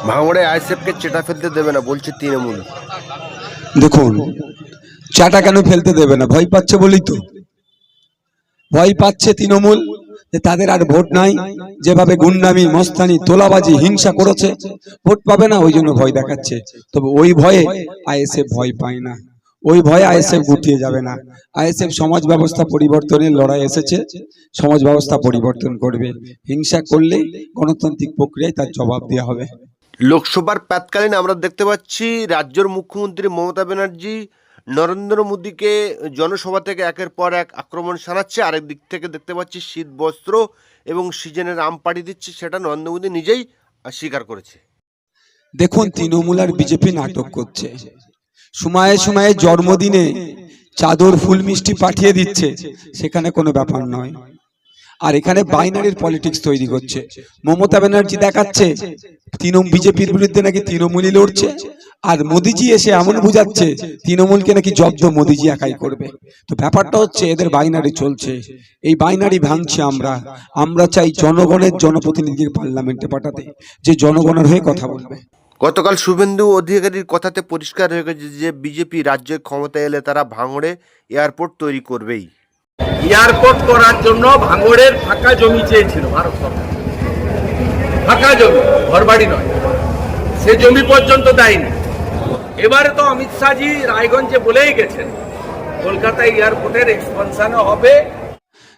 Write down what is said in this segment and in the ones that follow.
ভাঙড়ে আইএসএফকে চেটা ফেলতে দেবে না বলছে তৃণমূল। দেখুন, চাটা কেন ফেলতে দেবে না? ভয় পাচ্ছে বলেই তো। ভয় পাচ্ছে তৃণমূল যে তাদের আর ভোট নাই, যেভাবে গুন্ডামি মস্তানি তোলাবাজি হিংসা করেছে, ভোট পাবে না, ওই জন্য ভয় দেখাচ্ছে। তবে ওই ভয়ে আইএসএফ ভয় পায় না, ওই ভয়ে আইএসএফ গুটিয়ে যাবে না। আইএসএফ সমাজ ব্যবস্থা পরিবর্তনের লড়াই এসেছে, সমাজ ব্যবস্থা পরিবর্তন করবে। হিংসা করলে গণতান্ত্রিক প্রক্রিয়ায় তার জবাব দেওয়া হবে। লোকসভার প্রাতকালীন আমরা দেখতে পাচ্ছি রাজ্যের মুখ্যমন্ত্রী মমতা ব্যানার্জি নরেন্দ্র মোদীকে জনসভা থেকে একের পর এক আক্রমণ শানাচ্ছে। আরেক দিক থেকে দেখতে পাচ্ছি শীত বস্ত্র এবং সিজনের আম পাড়ি দিচ্ছে, সেটা নরেন্দ্র মোদী নিজেই স্বীকার করেছে। দেখুন, তৃণমূল আর বিজেপি নাটক করছে। সময়ে সময়ে জন্মদিনে চাদর ফুল মিষ্টি পাঠিয়ে দিচ্ছে, সেখানে কোনো ব্যাপার নয়। আর এখানে বাইনারির পলিটিক্স তৈরি করছে। মমতা ব্যানার্জি দেখাচ্ছে বিজেপির বিরুদ্ধে নাকি তৃণমূলই লড়ছে, আর মোদিজি এসে এমন বুঝাচ্ছে তৃণমূলকে নাকি জব্দ মোদিজি একাই করবে। তো ব্যাপারটা হচ্ছে এদের বাইনারি চলছে, এই বাইনারি ভাঙছে আমরা। আমরা চাই জনগণের জনপ্রতিনিধিকে পার্লামেন্টে পাঠাতে, যে জনগণের হয়ে কথা বলবে। গতকাল শুভেন্দু অধিকারীর কথাতে পরিষ্কার হয়ে গেছে যে বিজেপি রাজ্যে ক্ষমতায় এলে তারা ভাঙড়ে এয়ারপোর্ট তৈরি করবেই। এয়ারপোর্ট করার জন্য ভাঙড়ের ফাঁকা জমি চেয়েছিল ভারত সরকার, ফাঁকা জমি, ঘরবাড়ি নয়। সে জমি পর্যন্ত দেয়নি। এবারে তো অমিত শাহজি রায়গঞ্জে বলেই গেছেন কলকাতায় এয়ারপোর্টের এক্সপানশন হবে।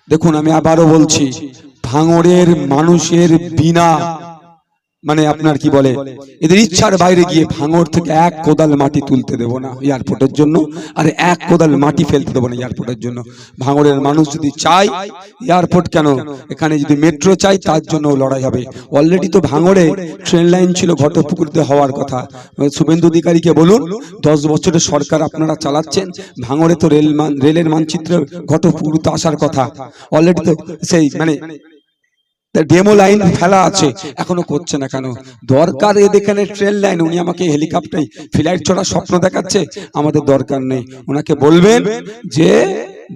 দেখুন, আমি আবারও বলছি, ভাঙড়ের মানুষের বিনা আপনার কি বলে এদের ইচ্ছার বাইরে গিয়ে ভাঙড় থেকে এক কোদাল মাটি তুলতে দেবো না এয়ারপোর্টের জন্য, আর এক কোদাল মাটি ফেলতে দেবো না এয়ারপোর্টের জন্য। ভাঙড়ের মানুষ যদি চায় এয়ারপোর্ট, কেন এখানে যদি মেট্রো চাই, তার জন্য লড়াই হবে। অলরেডি তো ভাঙড়ে ট্রেন লাইন ছিল ঘটপুকুরিতে হওয়ার কথা। শুভেন্দু অধিকারীকে বলুন, 10 বছরের সরকার আপনারা চালাচ্ছেন, ভাঙড়ে তো রেলের মানচিত্র ঘটপুকুরিতে আসার কথা। অলরেডি তো সেই ডেমো লাইন ফেলা আছে, এখনো করছে না কেন? দরকার এখানে ট্রেন লাইন। উনি আমাকে হেলিকপ্টারে ফ্লাইট চড়ার স্বপ্ন দেখাচ্ছে, আমাদের দরকার নেই। ওনাকে বলবেন যে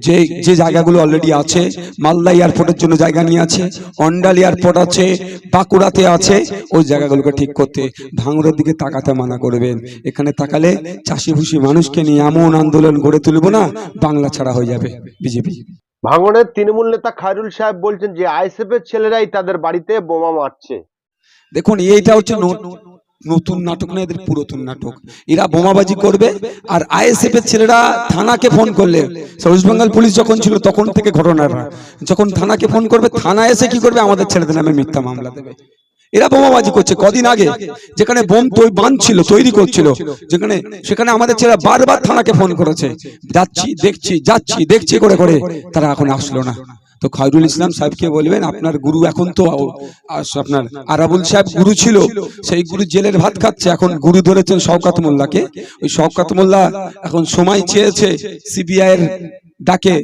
যে যে জায়গাগুলো অলরেডি আছে, মালদা এয়ারপোর্টের জন্য জায়গা নিয়ে আছে, অন্ডাল এয়ারপোর্ট আছে, বাঁকুড়াতে আছে, ওই জায়গাগুলোকে ঠিক করতে। ভাঙড়ের দিকে তাকাতে মানা করবেন। এখানে তাকালে চাষি ভুষি মানুষকে নিয়ে এমন আন্দোলন গড়ে তুলবো না, বাংলা ছাড়া হয়ে যাবে বিজেপি। ভাঙড়ের তৃণমূল নেতা খায়রুল সাহেব বলছেন যে আইএসএফ এর ছেলেরাই তাদের বাড়িতে বোমা মারছে। দেখুন, এইটা হচ্ছে নতুন নাটক না, এদের পুরাতন নাটক। এরা বোমাবাজি করবে, আর আইএসএফ এর ছেলেরা থানাকে ফোন করলে, ওয়েস্ট বেঙ্গল পুলিশ যখন ছিল তখন থেকে ঘটনাটা, যখন থানাকে ফোন করবে, থানা এসে কি করবে, আমাদের ছেলেদের নামে মিথ্যা মামলা দেবে। এরা বোমাবাজি করছে। কদিন আগে যেখানে বোম বাঁধছিল, তৈরি করছিল, সেখানে আমাদের ছেলেরা বারবার থানাকে ফোন করেছে, যাচ্ছি দেখছি, যাচ্ছি দেখছি করে করে, তারা এখন আসলো না। তো খায়রুল ইসলাম সাহেবকে বলবেন, আপনার গুরু এখন তো আপনার আরাবুল সাহেব গুরু ছিল, সেই গুরু জেলের ভাত খাচ্ছে, এখন গুরু ধরেছেন শওকত মোল্লাকে। ওই শওকত মোল্লা এখন সময় চেয়েছে সিবিআই এর ডাকে,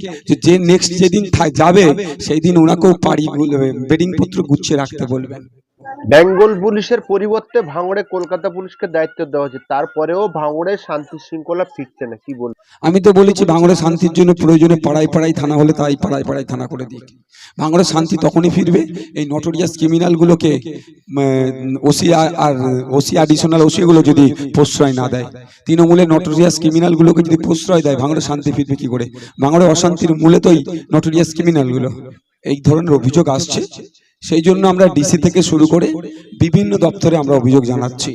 যে নেক্সট যেদিন যাবে সেই দিন ওনাকেও বেডিং পত্র গুছিয়ে রাখতে বলবেন। বেঙ্গল পুলিশের পরিবর্তে ভাঙড়ে কলকাতা পুলিশকে দায়িত্ব দেওয়া হয়েছে, তারপরেও ভাঙড়ে শান্তি শৃঙ্খলা ফিরছে না, কি বলবো? আমি তো বলেছি, ভাঙড়ে শান্তির জন্য প্রয়োজনে পাড়ায় পাড়ায় থানা হলে তাই পাড়ায় পাড়ায় থানা করে দিই। ভাঙড়ে শান্তি তখনই ফিরবে এই নটোরিয়াস ক্রিমিনাল গুলোকে ওসি অ্যাডিশনাল ওসি গুলো যদি প্রশ্রয় না দেয়, তৃণমূলের নটোরিয়াস ক্রিমিনাল গুলোকে যদি প্রশ্রয় দেয়, ভাঙড়ে শান্তি ফিরবে কি করে? ভাঙড়ে অশান্তির মূলে তো নটোরিয়াস ক্রিমিনাল গুলো। এই ধরনের অভিযোগ আসছে, সেই জন্য আমরা ডিসি থেকে শুরু করে বিভিন্ন দপ্তরে আমরা অভিযোগ জানাচ্ছি।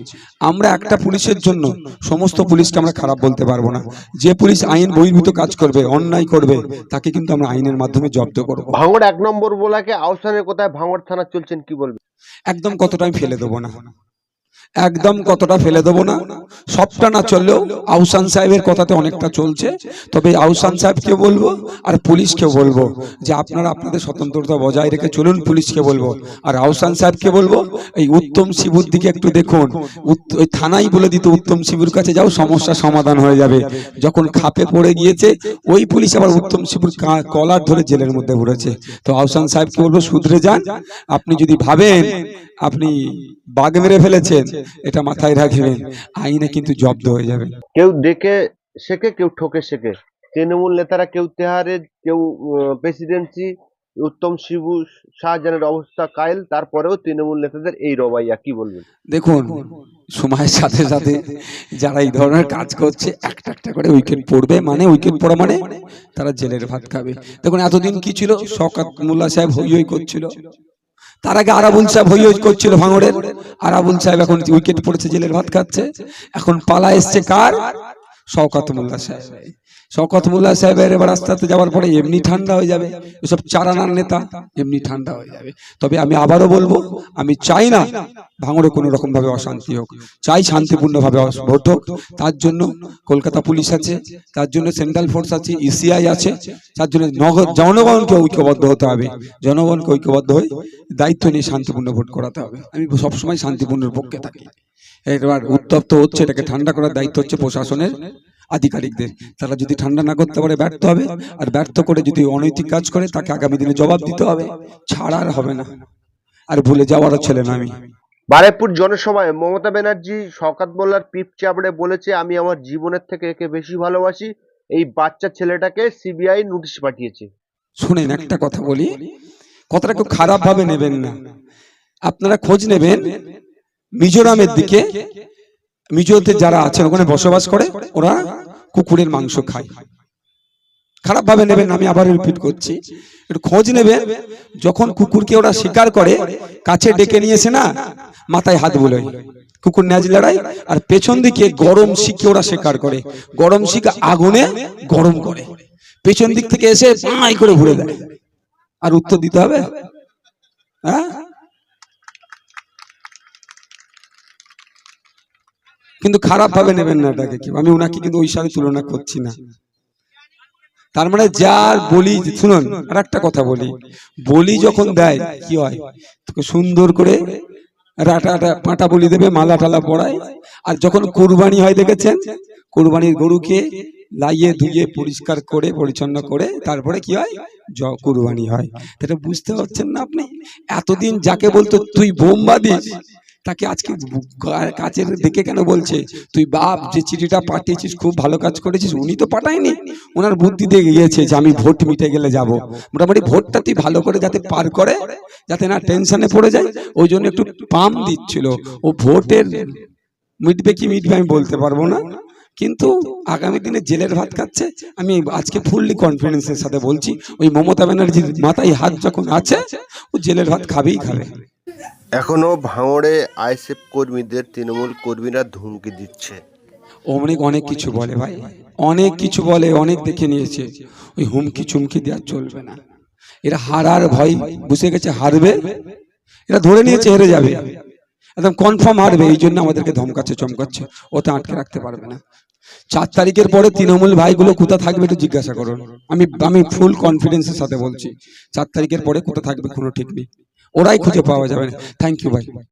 আমরা একটা পুলিশের জন্য সমস্ত পুলিশকে আমরা খারাপ বলতে পারবো না। যে পুলিশ আইন বহির্ভূত কাজ করবে, অন্যায় করবে, তাকে কিন্তু আমরা আইনের মাধ্যমে জব্দ করব। ভাঙড় 1 নম্বর ব্লকে আহসানের কোথায় ভাঙড় থানা চলছেন, কি বলবেন? একদম কতটা আমি ফেলে দেবো না, একদম কতটা ফেলে দেবো না। সবটা না চললেও আহসান সাহেবের কথাতে অনেকটা চলছে। তবে আহসান সাহেবকে বলবো আর পুলিশকে বলবো যে আপনারা আপনাদের স্বতন্ত্রতা বজায় রেখে চলুন। পুলিশকে বলবো আর আহসান সাহেবকে বলবো, এই উত্তম শিবুর দিকে একটু দেখুন। ওই থানাই বলে দিত উত্তম শিবুর কাছে যাও, সমস্যা সমাধান হয়ে যাবে। যখন খাপে পড়ে গিয়েছে, ওই পুলিশ আবার উত্তম শিবুর কলার ধরে জেলের মধ্যে ভরেছে। তো আহসান সাহেবকে বলবো, শুধরে যান। আপনি যদি ভাবেন আপনি বাঘ মেরে ফেলেছেন, এটা মাথায় রাখবেন, আইনে কিন্তু জব্দ হয়ে যাবে। কেউ দেখে শেখে, কেউ ঠকে শেখে। তৃণমূল নেতারা কেউ তেহারে, কেউ প্রেসিডেন্সি, উত্তম শিবু শাহজাহানের অবস্থা কায়েল, তারপরেও তৃণমূল নেতাদের এই রবাইয়া, কি বলবেন? দেখুন, সময়ের সাথে সাথে যারা এই ধরনের কাজ করছে একটা একটা করে উইকেট পড়বে, মানে উইকেট পড়া মানে তারা জেলের ভাত খাবে। দেখুন এতদিন কি ছিল, শওকত মোল্লা সাহেব হই হই করছিল, তার আগে আরাবুল সাহেব হই হই করছিল ভাঙড়ের, আরাবুল সাহেব এখন উইকেট পড়েছে জেলের ভাত খাচ্ছে। এখন পালা এসছে কার? শওকত মোল্লা সাহেব। শওকত মোল্লা সাহেবের এবার আস্তে আস্তে যাওয়ার পরে এমনি ঠান্ডা হয়ে যাবে, এসব চারানার নেতা এমনি ঠান্ডা হয়ে যাবে। তবে আমি আবারও বলবো, আমি চাই না ভাঙড়ে কোনো রকম ভাবে অশান্তি হোক, চাই শান্তিপূর্ণ ভাবে ভোট হোক। তার জন্য কলকাতা পুলিশ আছে, তার জন্য সেন্ট্রাল ফোর্স আছে, ইসিআই আছে, তার জন্য জনগণকে ঐক্যবদ্ধ হতে হবে, জনগণকে ঐক্যবদ্ধ হয়ে দায়িত্ব নিয়ে শান্তিপূর্ণ ভোট করাতে হবে। আমি সবসময় শান্তিপূর্ণের পক্ষে থাকি। এবার উত্তপ্ত হচ্ছে, এটাকে ঠান্ডা করার দায়িত্ব হচ্ছে প্রশাসনের, আধিকারিকদের। তারা যদি ঠান্ডা না করতে পারে ব্যর্থ হবে, আর ব্যর্থ করে যদি অনৈতিক কাজ করে তাকে আগামী দিনে জবাব দিতে হবে, ছাড়া আর হবে না। আর ভুলে যাওয়ারও ছেলে না আমি। বারুইপুর জনসভায় মমতা ব্যানার্জি শওকত মোল্লার পিঠ চাপড়ে বলেছে, আমি আমার জীবনের থেকে একে বেশি ভালোবাসি। এই বাচ্চা ছেলেটাকে সিবিআই নোটিশ পাঠিয়েছে। শুনেন একটা কথা বলি, কথাটা খুব খারাপ ভাবে নেবেন না। আপনারা খোঁজ নেবেন মিজোরামের দিকে, মিজোতে যারা আছেন ওখানে বসবাস করে, ওরা কুকুরের মাংস খায়। খারাপ ভাবে নেবেন, আমি আবার রিপিট করছি, একটু খোঁজ নেবেন। যখন কুকুরকে ওরা শিকার করে, কাছে ডেকে নিয়েছে না, মাথায় হাত বুলোয়, কুকুর ন্যাজ লড়াই, আর পেছন দিকে গরম শিখে ওরা শিকার করে, গরম শিখ আগুনে গরম করে, পেছন দিক থেকে এসে পাই করে ঘুরে দেয়। আর উত্তর দিতে হবে? হ্যাঁ, কিন্তু খারাপ ভাবে নেবেন না এটাকে, কি আমি ওনাকে কিন্তু ওই সাথে তুলনা করছি না। তার মানে যার বলি, শুনুন আর একটা কথা বলি, বলি যখন দেয় কি হয়, তোকে সুন্দর করে পাটা বলি দেবে, মালা টালা পড়ায়। আর যখন কুরবানি হয় দেখেছেন, কুরবানির গরুকে লাইয়ে ধুয়ে পরিষ্কার করে পরিচ্ছন্ন করে তারপরে কি হয়, কুরবানি হয়। এটা বুঝতে পারছেন না আপনি? এতদিন যাকে বলতো তুই বোম্বা দিস, তাকে আজকে কাছের দেখে কেন বলছে তুই বাপ, যে চিঠিটা পাঠিয়েছিস খুব ভালো কাজ করেছিস। উনি তো পাঠায়নি, ওনার বুদ্ধি দিয়ে গিয়েছে যে আমি ভোট মিটে গেলে যাব। মোটামুটি ভোটটা তুই ভালো করে যাতে পার করে, যাতে না টেনশনে পড়ে যায়, ওই জন্য একটু পাম দিচ্ছিল। ও ভোটের মিটবে কি মিটবে আমি বলতে পারবো না, কিন্তু আগামী দিনে জেলের ভাত খাচ্ছে। আমি আজকে ফুললি কনফিডেন্সের সাথে বলছি, ওই মমতা ব্যানার্জির মাথায় হাত যখন আছে, ও জেলের ভাত খাবেই খাবে। এখনো ভাঙড়ে আইএসএফ কর্মীদের তৃণমূল কর্মীরা ধমকি দিচ্ছে। অনেক অনেক কিছু বলে ভাই, অনেক কিছু বলে, অনেক দেখে নিয়েছে। ওই হুমকি চুমকি দেওয়া চলবে না। এরা হারার ভয় বুঝে গেছে, হারবে, এরা ধরে নিয়েছে হেরে যাবে, একদম কনফার্ম হারবে। এই জন্য আমাদেরকে ধমকাচ্ছে চমকাচ্ছে, ওটা আটকে রাখতে পারবে না। 4 তারিখের পরে তৃণমূল ভাইগুলো কোথা থাকবে একটু জিজ্ঞাসা করুন। আমি ফুল কনফিডেন্সের সাথে বলছি, 4 তারিখের পরে কোথা থাকবে কোনো ঠিক নেই, ওরাই খুঁজে পাওয়া যাবে না। থ্যাংক ইউ ভাই।